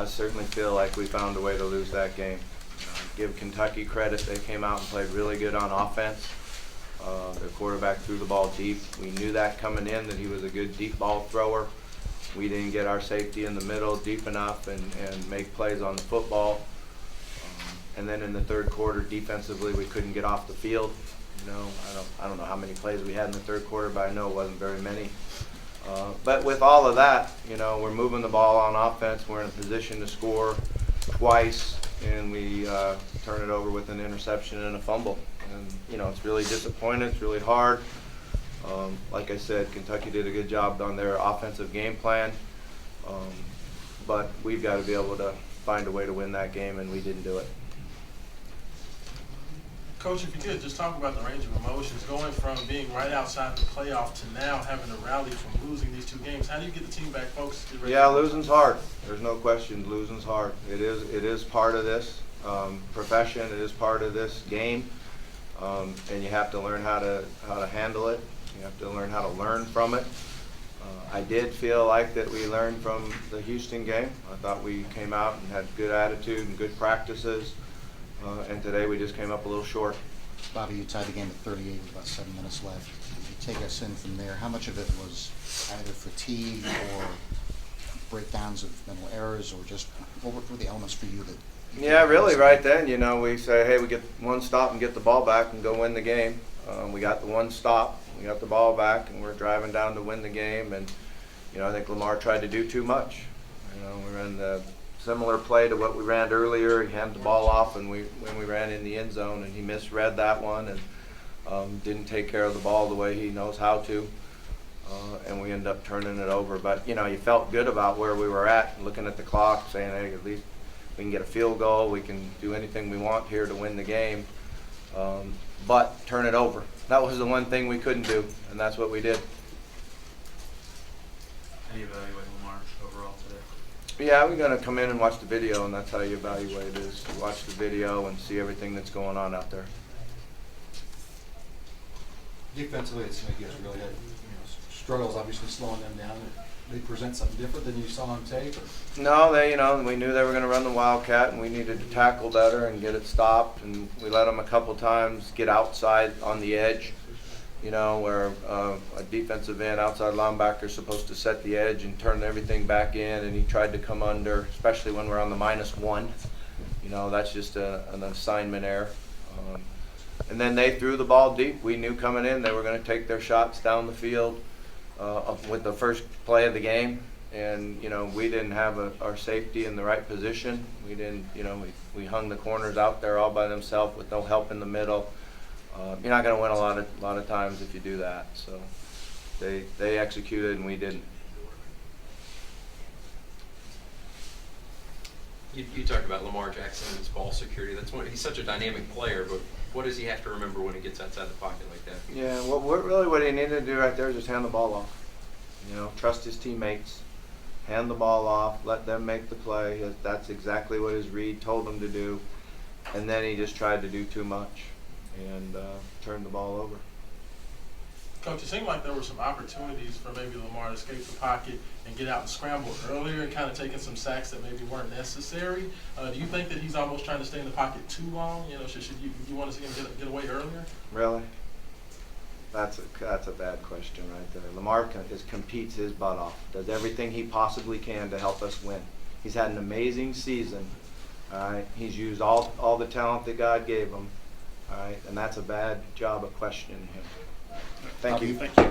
certainly feel like we found a way to lose that game. Give Kentucky credit, they came out and played really good on offense. Their quarterback threw the ball deep. We knew that coming in, that he was a good deep ball thrower. We didn't get our safety in the middle deep enough and make plays on the football. And then in the third quarter, defensively, we couldn't get off the field. You know, I don't know how many plays we had in the third quarter, but I know it wasn't very many. But with all of that, you know, we're moving the ball on offense. We're in a position to score twice, and we turn it over with an interception and a fumble. And, you know, it's really disappointing. It's really hard. Like I said, Kentucky did a good job on their offensive game plan. But we've got to be able to find a way to win that game, and we didn't do it. Coach, if you could just talk about the range of emotions going from being right outside the playoff to now having to rally from losing these two games. How do you get the team back focused? Yeah, losing's hard. There's no question. Losing's hard. It is part of this profession. It is part of this game, and you have to learn how to handle it. You have to learn how to learn from it. I did feel like that we learned from the Houston game. I thought we came out and had good attitude and good practices. And today we just came up a little short. Bobby, you tied the game at 38 with about 7 minutes left. You take us in from there. How much of it was either fatigue or breakdowns of mental errors, or just what were the elements for you that? Yeah, really, right then, you know, we say, hey, we get one stop and get the ball back and go win the game. We got the one stop, we got the ball back, and we're driving down to win the game. And, you know, I think Lamar tried to do too much. You know, we ran the similar play to what we ran earlier. He handed the ball off and when we ran in the end zone, and he misread that one and didn't take care of the ball the way he knows how to, and we ended up turning it over. But, you know, you felt good about where we were at, looking at the clock, saying, hey, at least we can get a field goal, we can do anything we want here to win the game, but turn it over. That was the one thing we couldn't do, and that's what we did. How do you evaluate Lamar overall today? Yeah, we're going to come in and watch the video, and that's how you evaluate it, is you watch the video and see everything that's going on out there. Defensively, it's you guys really had struggles, obviously slowing them down. They present something different than you saw on tape? Or? No, we knew they were going to run the Wildcat, and we needed to tackle better and get it stopped. And we let them a couple times get outside on the edge, you know, where a defensive end, outside linebacker is supposed to set the edge and turn everything back in, and he tried to come under, especially when we're on the -1. You know, that's just an assignment error. And then they threw the ball deep. We knew coming in they were going to take their shots down the field with the first play of the game. And, you know, we didn't have our safety in the right position. We didn't, you know, we hung the corners out there all by themselves with no help in the middle. You're not going to win a lot of times if you do that. So they executed and we didn't. You talked about Lamar Jackson and his ball security. He's such a dynamic player, but what does he have to remember when he gets outside the pocket like that? Yeah, well, what he needed to do right there is just hand the ball off. You know, trust his teammates, hand the ball off, let them make the play. That's exactly what his read told him to do. And then he just tried to do too much and turned the ball over. Coach, it seemed like there were some opportunities for maybe Lamar to escape the pocket and get out and scramble earlier and kind of taking some sacks that maybe weren't necessary. Do you think that he's almost trying to stay in the pocket too long? You know, should you want to see him get away earlier? Really? That's a bad question right there. Lamar competes his butt off, does everything he possibly can to help us win. He's had an amazing season. All right, he's used all the talent that God gave him. All right, and that's a bad job of questioning him. Thank you. Thank you.